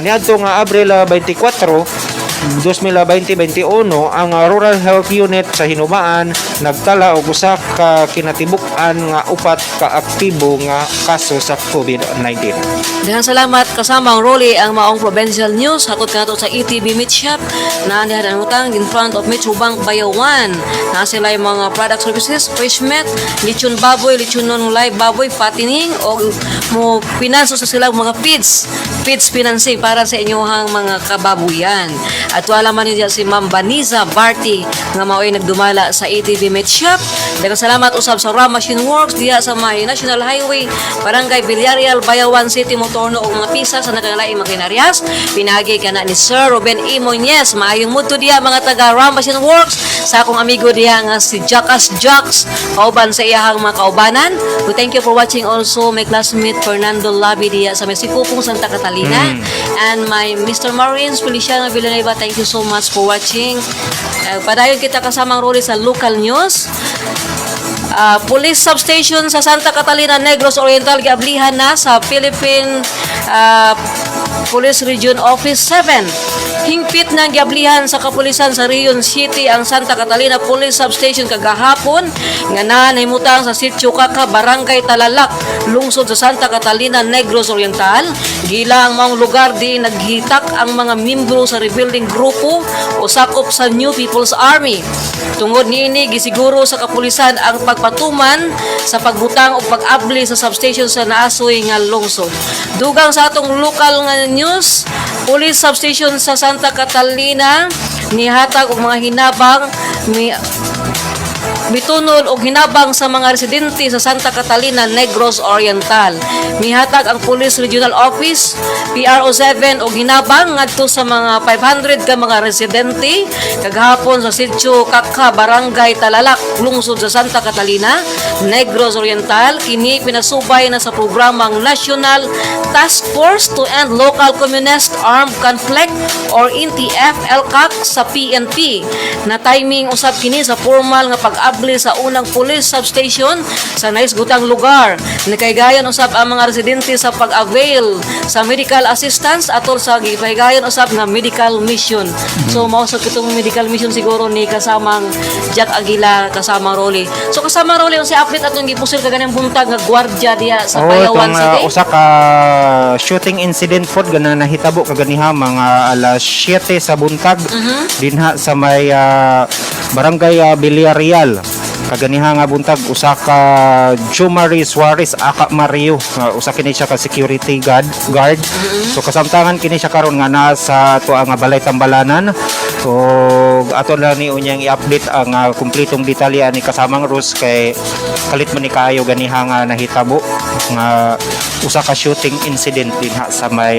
Niadto nga Abril 24 2021 ang Rural Health Unit sa Hinubaan nagtala og usa ka kinatibuk-an nga 4 ka aktibo nga kaso sa COVID-19. Daghang salamat kasamang Rolly ang maong provincial news hatod kanato sa ETV Meat Shop na andihan ang utang in front of Metro Bank Bayawan. Na sila yung mga product services, fresh meat, lechon baboy, lechon live baboy, fattening o mo pinanso sa sila mga feeds financing para sa inyong mga kababuyan. At wala man niya si Ma'am Baniza Barty nga mao'y nagdumala sa ATV Meat Shop. Daghang salamat usab sa Ram Machine Works diya sa may National Highway, Barangay Villarreal, Bayawan City, motorno og mga pisa sa nakalaing makinarias. Pinagi kana ni Sir Ruben E. Muñez. Maayong mudto diya mga taga Ram Machine Works sa akong amigo diya nga si Jackas Jocks kauban sa iyahang mga kaubanan. We thank you for watching also my classmate Fernando Labi diya sa may Sikupong Santa Catalina and my Mr. Maureen Feliciano Villanueva. Thank you so much for watching. Padayon kita kasamang Rolly sa local news. Police substation sa Santa Catalina, Negros Oriental giablihan na sa Philippine Police Region Office 7. Hingpit na giablihan sa kapulisan sa Rion City ang Santa Catalina Police Substation kagahapon nga nahimutang sa Sitio Kaka, Barangay Talalak, lungsod sa Santa Catalina, Negros Oriental. Gila ang mga lugar di naghitak ang mga membro sa rebuilding grupo o sakop sa New People's Army. Tungod niini gisiguro sa kapulisan ang pagpatuman sa pagbutang o pag-abli sa substation sa naasoy nga lungsod. Dugang sa atong local nga news, Police Substation sa Santa Catalina nihatag og mga hinabang mitunol og hinabang sa mga residente sa Santa Catalina, Negros Oriental. Mihatag ang Police Regional Office PRO7 og hinabang ngadto sa mga 500 ka mga residente kagahapon sa Sitio Kaka, Barangay Talalak, lungsod sa Santa Catalina, Negros Oriental. Kini pinasubay na sa programang National Task Force to End Local Communist Armed Conflict or NTF-LCAC sa PNP. Na timing usab kini sa formal nga pag-abli sa unang police substation sa naisgutang lugar. Nakaigayon usab ang mga residente sa pag-avail sa medical assistance atol sa gipahigayon usab nga medical mission. So mao sa kitong medical mission siguro ni kasamang Jack Aguila, kasamang Rolly. So kasamang Rolly unsa update atong gipusil kaganang buntag nga gwardiya diha sa Bayawan City. Usa ka shooting incident pod gana nahitabo kaganiha mga alas 7 sa buntag dinha sa may Barangay Villarreal. Kaganiha nga buntag usa ka Jumari Suarez aka Mario, usa kini siya ka security guard. So kasamtangan kini siya karon nga naa sa tuwa nga balay Tambalanan. So ato lang ni unyang i-update ang kumpletong detalye ni kasamang Rus kay kalit man ni kaayo ganiha nga nahitabo nga usa ka shooting incident dinha sa may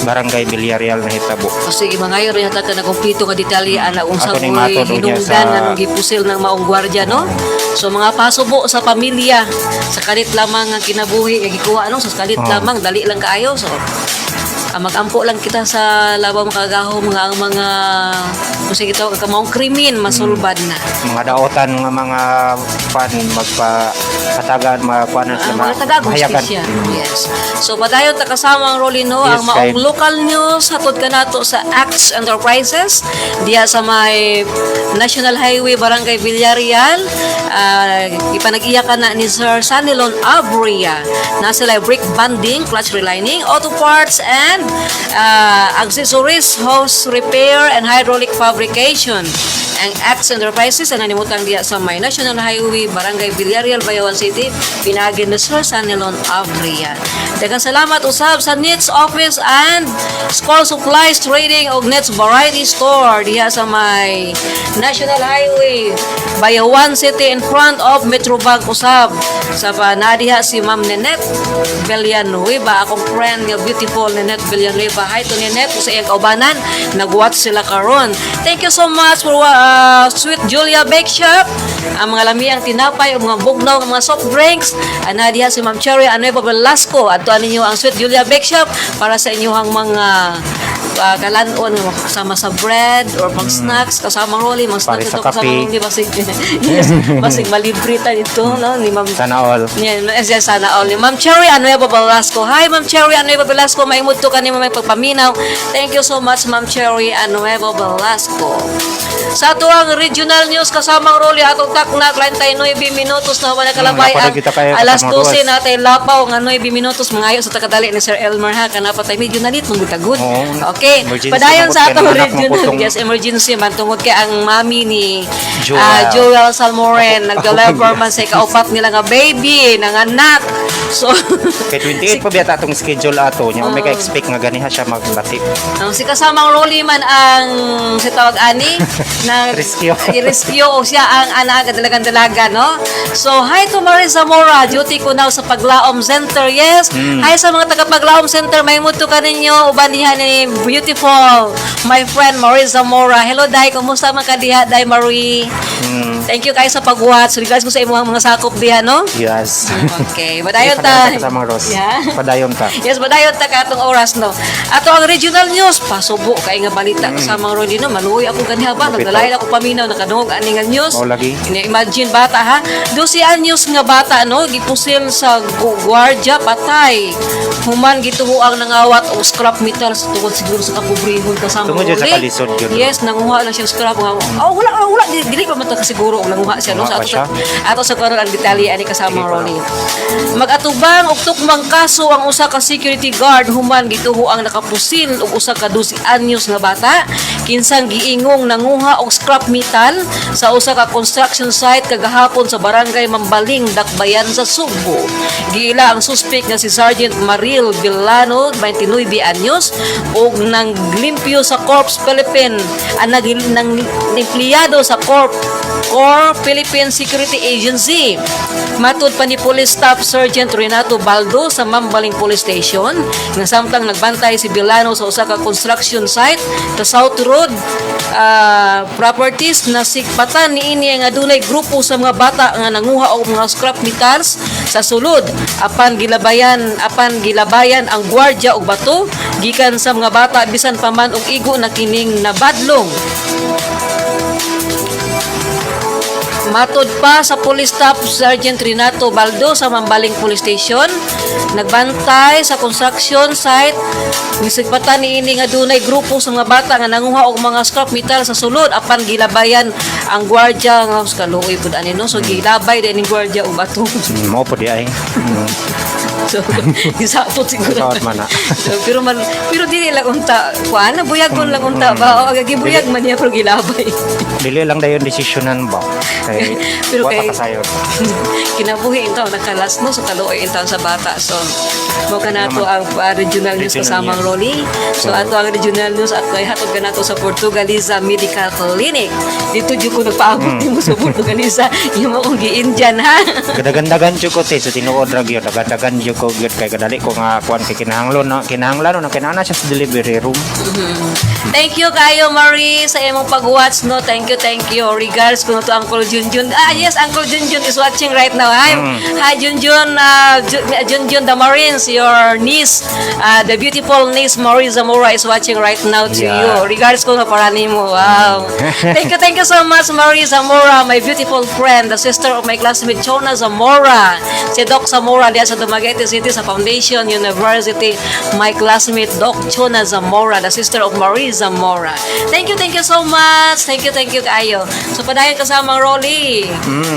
Barangay Villarreal nahitabo. So, sige, mangayon rin yata na kumpleto nga detalye ana unsang Ato ni mo'y matod unya hinungdan sa- nga nung gipusil ng maong gwardya, no? So mga pasubo sa pamilya sa kalit lamang nga kinabuhi nga gikuha ano sa kalit lamang dali lang kaayo. So magampo lang kita sa labaw makagahom nga ang mga kasi kita kamaong krimen masulbad na. Mga daotan nga mga fan magpatagan makuanan Ang sila mga taga-agos mahayagan. siya. Yes. So padayon ta kasama ang Rolino Yes, ang maong kay- local news hatod kanato sa Acts Enterprises diya sa may National Highway Barangay Villarreal. Ipanag-iyakan na ni Sir Sanilon Abria na sila brake banding, clutch relining, auto parts and accessories, hose repair and hydraulic fabrication. Ang Acts Enterprises ang nanimutang diya sa may National Highway Barangay Villarreal, Bayawan City, pinagin ni Sir Sanilon Abria. Daghang salamat usab sa Nits Office and School Supplies Trading og Nits Variety Store diya sa may National Highway Bayawan City in front of Metrobank usab sa panadiha si Ma'am Nenette Villanueva, akong friend nga beautiful Nenette Villanueva. Hi to Nenette sa iyang kaubanan, nag-watch sila karon. Thank you so much for Sweet Julia Bake Shop, ang mga lamiang tinapay o mga bugnaw ng mga soft drinks. Anadiha si Ma'am Cherry Anueva Velasco. Adto ninyo ang Sweet Julia Bake Shop para sa inyong mga kalanon kasama sa bread or pang snacks kasama Rolly mga Pare snacks sa ito kasama kape. Rolly basig yes basig malibre ta dito no ni Ma'am Sana all. yan, yes, sana all. Ma'am Cherry Anueva Velasco. Hi, Ma'am Cherry Anueva Velasco. Maimod to kanimo may pagpaminaw. Thank you so much, Ma'am Cherry Anueva Velasco. Sa tuwang regional news kasamang Rolly atong takna 39 minutos na wala kalabay napanood kita kayo, alas kasamang 12 Ross. na tay lapaw nga 9 minutos mangayo sa takadali ni Sir Elmer ha kana pa tay medyo nalit mangutagod. Oo. Okay, Emergency padayon tungod sa kay atong anak mo regional putong- yes emergency man tungod kay ang mami ni Joel. Joel Salmoren nag-deliver man sa kaupat nila nga baby nanganak. So Kay 28 pa biyata atong schedule ato nya may ka-expect nga ganiha siya maglati. si kasamang Rolly man ang si tawag ani na Rescue. i-rescue o siya ang anak dalagan-dalaga no. So hi to Marisa Zamora, duty ko now sa Paglaom Center. Yes. Hi sa mga taga Paglaom Center, may muto ka ninyo uban diha ni beautiful my friend Marisa Zamora. Hello dai, kumusta man ka diha dai Marie? Thank you kayo sa pag-watch. Regards ko sa imong mga sakop diha no. Yes. Okay, badayon ta. Kasama Ross. Yeah. Padayon ta. Yes, badayon ta katong oras no. Ato ang regional news pasubo kay nga balita kasama ro no. Maluoy ako ganiha ba nagdalain ako paminaw nakadungog ani nga news. Mao lagi. Imagine bata ha. 12 anyos nga bata no gipusil sa gwardiya patay. Human gituho ang nangawat og scrap metal sa tungod siguro siguro sa kapobrehon kasama Tungod yun sa Rolly. kalisod yun. Yes, nanguha lang siya scrap nga. Wala dili pa man ta siguro og nanguha siya no Nanguha sa pa ato sa karon ang detalye ani kasama Sige pa. Rolly. Mag-atubang og tukmang kaso ang usa ka security guard human gituho ang nakapusil og usa ka 12 anyos nga bata kinsang giingong nanguha og scrap metal sa usa ka construction site kagahapon sa barangay Mambaling, Dakbayan sa Subo. Giila ang suspect nga si Sergeant Maril Villano, 29 anyos, og nanglimpyo sa Corps Philippine, ang nang empleyado sa Corps Philippine Security Agency. Matud pa ni Police Staff Sergeant Renato Baldo sa Mambaling Police Station nga samtang nagbantay si Villano sa usa ka construction site sa South Road properties na sikpatan ni ini nga dunay grupo sa mga bata nga nanguha og mga scrap metals sa sulod apan gilabayan ang gwardiya og bato gikan sa mga bata bisan pa man og igo na kining nabadlong. Matod pa sa Police Staff Sergeant Renato Baldo sa Mambaling Police Station, nagbantay sa construction site nisigpatan niini nga dunay grupo sa mga bata nga nanguha og mga scrap metal sa sulod apan gilabayan ang gwardiya nga kaluoy pud ani no so gilabay din ni gwardiya og bato. Mo po di ay. So gisapot siguro. Sawat man na. So, pero dili lang unta kuan buyag kon lang unta ba o gibuyag man niya pero gilabay. Dili lang dayon desisyonan ba. Kay Pero wa kay- pa kasayon. Kinabuhi ito, nakalas no, so kaluoy ito sa bata. So, mo ka nato ang regional news Regional kasamang news. Rolly. So, ato ang regional news at kay hatod ka nato sa Portugaliza Medical Clinic. Dito dyo ko nagpaabot mo sa Portugaliza. Yung akong gi-Indian, ha? Kadagandagan jud ko te sa tinuod ra gyud. Kadagandagan jud ko gyud kay kadali ko nga kuan kay kinahanglan na kinahanglan siya sa delivery room. Thank you kayo, Marie, sa imong pag-watch, no? Thank you. Regards ko to Uncle Junjun. Yes, Uncle Junjun is watching right now. Hi, Junjun, Junjun the Marines, your niece, the beautiful niece, Marie Zamora is watching right now to Yeah. you. Regards ko na para nimo. Wow. Thank you so much, Marie Zamora, my beautiful friend, the sister of my classmate, Chona Zamora. Si Doc Zamora, diya sa Dumaguete City, sa Foundation University, my classmate, Doc Chona Zamora, the sister of Marie Zamora. Thank you so much. Thank you kayo. So, padayon kasamang Rolly.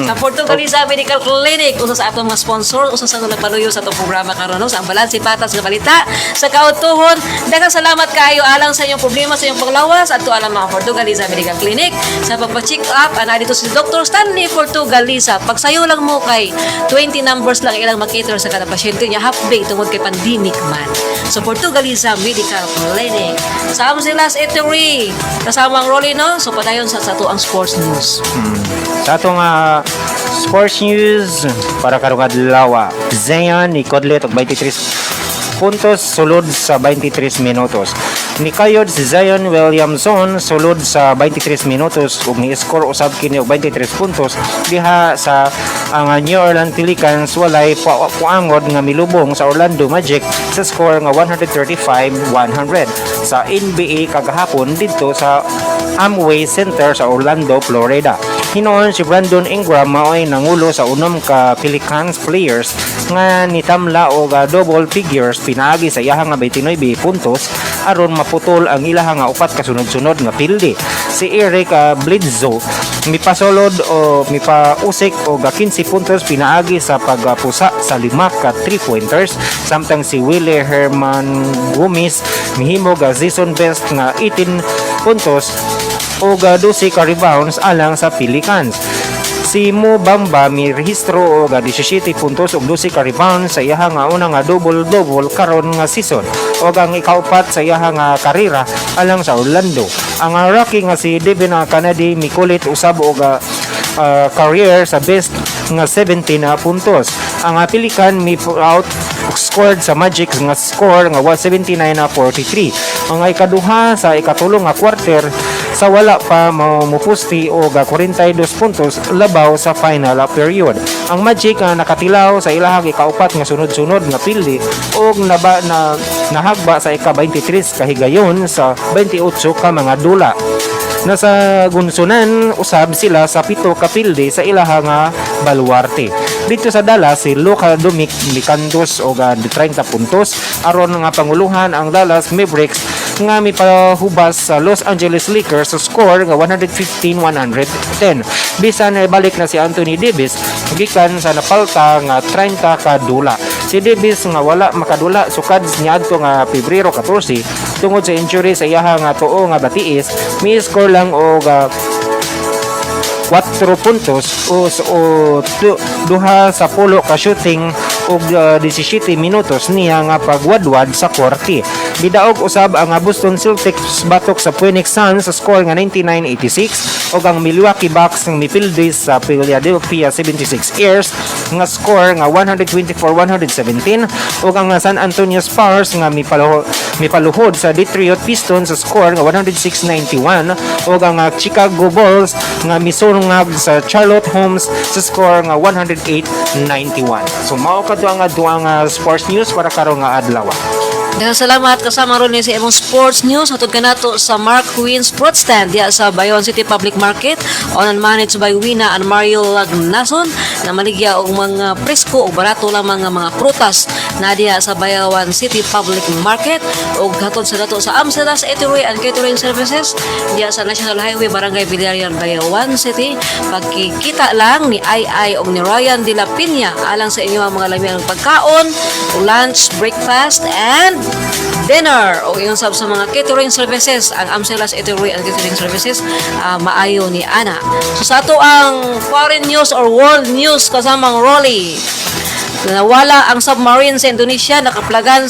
Sa Portugaliza Medical Clinic, usa sa atong mga sponsor, usa sa atong nagpaluyo sa atong programa karon no, sa ang balansi patas nga balita sa kautuhon. Daghang salamat kayo alang sa inyong problema sa inyong paglawas at alang mga Portugaliza Medical Clinic sa pagpa-check up. Ana dito si Dr. Stanley Portugaliza. Pagsayo lang mo kay 20 numbers lang ilang makater sa kada pasyente niya half day tungod kay pandemic man. So Portugaliza Medical Clinic. Sa among sila sa Eatery, kasama ang Rolly no. So padayon sa ato ang sports news. Sa atong sports news para karong adlaw, Zion ni Kodlet og 23 puntos sulod sa 23 minutos. Nikayod si Zion Williamson sulod sa 23 minutos ug ni-score usab kini og 23 puntos diha sa ang New Orleans Pelicans walay puangod nga milubong sa Orlando Magic sa score nga 135-100 sa NBA kagahapon dito sa Amway Center sa Orlando, Florida. Hinoon si Brandon Ingram maoy nangulo sa unom ka Pelicans players nga nitamla og double figures pinaagi sa iyaha nga 29 puntos aron maputol ang ilaha nga upat ka sunod-sunod nga pildi. Si Eric Bledsoe mipasolod o mipausik og 15 puntos pinaagi sa pagpusa sa 5 ka 3-pointers samtang si Willie Herman Gomez mihimo ga season best nga 18 puntos o 12 ka rebounds alang sa Pelicans. Si Mo Bamba mi rehistro og 17 puntos ug 12 ka rebounds sa iyaha nga una nga double-double karon nga season ug ang ikaupat sa iyaha nga karera alang sa Orlando. Ang Rocky nga si Devin Kennedy mikulit usab og career sa best nga 17 puntos. Ang Pelican mi out scored sa Magic nga score nga 79-43. Ang ikaduha sa ikatulong nga quarter sa wala pa mamupusti o 42 puntos labaw sa final period. Ang Magic nakatilaw sa ilahang ikaupat nga sunod-sunod nga pildi o nahagba sa ika-23 kahigayon sa 28 ka mga dula. Nasa gunsunan usab sila sa 7 ka pildi sa ilaha nga baluarte. Dito sa Dallas si Luka Doncic mikandos og 30 puntos aron nga panguluhan ang Dallas Mavericks nga mipahubas sa Los Angeles Lakers sa score nga 115-110. Bisan balik na si Anthony Davis gikan sa napalta nga 30 ka dula. Si Davis nga wala makadula sukad niadto nga Pebrero 14 tungod sa injury sa iyaha nga tuo nga batiis, mi-score lang og 4 puntos o duha sa pulo ka shooting og 17 minutos niya nga pagwadwad sa korte. Bidaog usab ang Boston Celtics batok sa Phoenix Suns sa score nga 99-86 ug ang Milwaukee Bucks nga mipildi sa Philadelphia 76ers nga score nga 124-117 ug ang San Antonio Spurs nga mipaluhod sa Detroit Pistons sa score nga 106-91 ug ang Chicago Bulls nga misungag sa Charlotte Hornets sa score nga 108-91. So mao kadto ang duang sports news para karong nga adlaw. Daghang salamat kasama ron ni sa imong sports news hatod kanato sa Mark Queen Sports Stand diya sa Bayon City Public Market owned and managed by Wina and Mario Lagnason na maligya og mga presko o barato lang mga prutas na diya sa Bayon City Public Market ug hatod sa dato sa Amstelas Eatery and Catering Services diya sa National Highway Barangay Villarreal Bayon City. Pagkikita lang ni Ai og ni Ryan de la Piña alang sa inyong mga lamyang pagkaon, lunch, breakfast and dinner o yung sab sa mga catering services ang Amstelas Eatery and Catering Services maayo ni Ana. So sa ato ang foreign news or world news kasamang Rolly, nawala ang submarine sa Indonesia, nakaplagan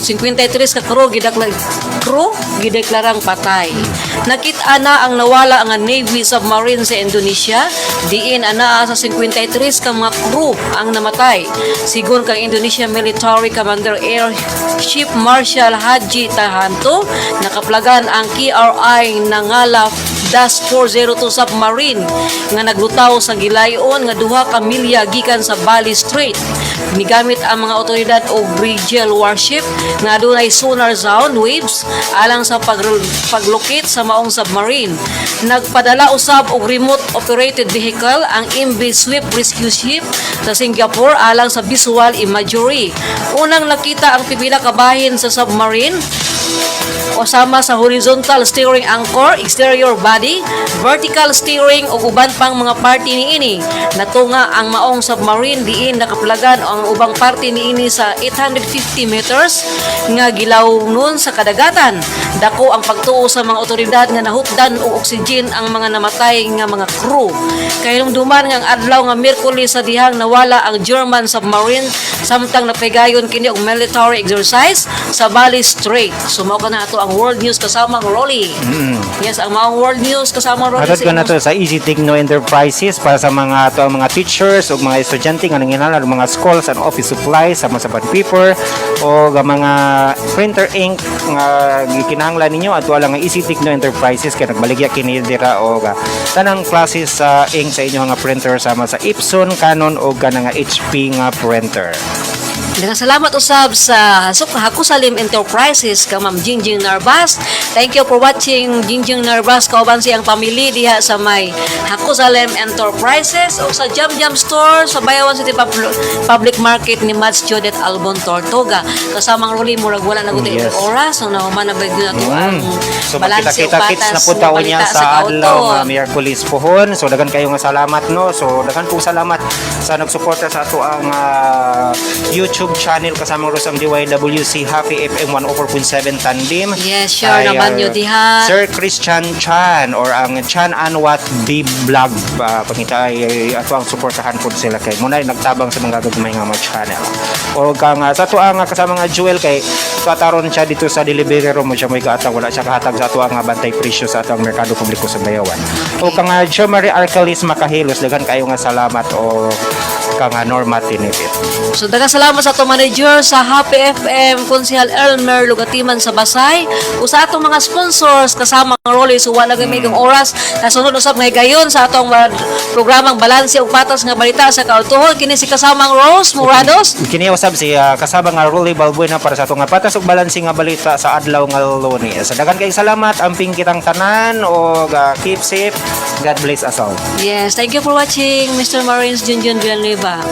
53 ka crew gideklarang patay. Nakita na ang nawala ang Navy submarine sa Indonesia, diin ana sa 53 ka mga crew ang namatay. Sigon kang Indonesia Military Commander Air Chief Marshal Haji Tahanto, nakaplagan ang KRI Nangala -402 submarine nga naglutaw sa gilayon nga 2 ka milya gikan sa Bali Strait. Migamit ang mga otoridad og Bridgel warship nga adunay sonar sound waves alang sa paglocate sa maong submarine. Nagpadala usab og remote operated vehicle ang MV Swift Rescue Ship sa Singapore alang sa visual imagery. Unang nakita ang pipila ka bahin sa submarine kasama sa horizontal steering anchor, exterior body, vertical steering ug uban pang mga party niini. Natunga ang maong submarine diin nakaplagan ang ubang party niini sa 850 meters nga gilawnon sa kadagatan. Dako ang pagtuo sa mga otoridad nga nahutdan og oxygen ang mga namatay nga mga crew. Kayumduman nga ang adlaw nga Miyerkules sa dihang nawala ang German submarine samtang napigayon kini og military exercise sa Bali Strait. Sumaw ka na ato ang world news kasama ang Rolly. Yes, ang maong world news kasama ang Rolly. Hatod ko na to sa Easy Techno Enterprises para sa mga to mga teachers o mga estudyante nga nanginahanglan og mga schools and office supplies sama sa bond paper o mga printer ink nga gikinahanglan ninyo at wala nga Easy Techno Enterprises kay nagbaligya kini dira o tanang classes sa ink sa inyo nga printer sama sa Epson, Canon o kanang HP nga printer. Dengan salamat usab sa Hakusalim Enterprises ka Ma'am Jingjing Narbas. Thank you for watching Jingjing Narbas kauban siyang pamilya diha sa may Hakusalim Enterprises o sa Jam Jam Store sa Bayawan City Public Market ni Mads Jodet Albon Tortuga. Kasamang Rolly murag wala na gud Yes. oras so nahuman na bagyo na to ang So balanse o makita-kita kits na patas punta nga niya balita sa adlaw nga kauton. Miyerkules pohon. So dagan kayo nga salamat no. So dagan po salamat sa nagsuporta sa ato ang YouTube channel kasama ro sa DYWC Happy FM 104.7 Tandem. Yes, sure Ay, naman nyo diha. Sir Christian Chan or ang Chan Anwat B Vlog pangita ay ato ang suportahan po sila kay muna nagtabang sa mga gagmay nga mga channel. O kang sa ato ang kasama nga Jewel kay kataron siya dito sa delivery room mo siya may kaatang wala siya kahatag sa ato ang bantay presyo sa ato ang merkado publiko sa Bayawan. O kang Jo Marie Arcalis Makahilos daghan kayo nga salamat o kang Norma Tinipit. So daghang salamat sa atong manager sa Happy FM Konsehal Elmer Lugatiman sa Basay o sa atong mga sponsors kasama ang Rolly so wala gamay kong oras na sunod usab nga gayon sa atong programang Balanse ug Patas nga balita sa kautuhon kini si kasamang Rose Morados. Kini usab si kasaba nga Rolly Balbuena para sa atong nga patas ug balanse nga balita sa adlaw nga Lunes. Sa daghan kay salamat amping kitang tanan o keep safe. God bless us all. Yes, thank you for watching Mr. Marines Junjun Villanueva.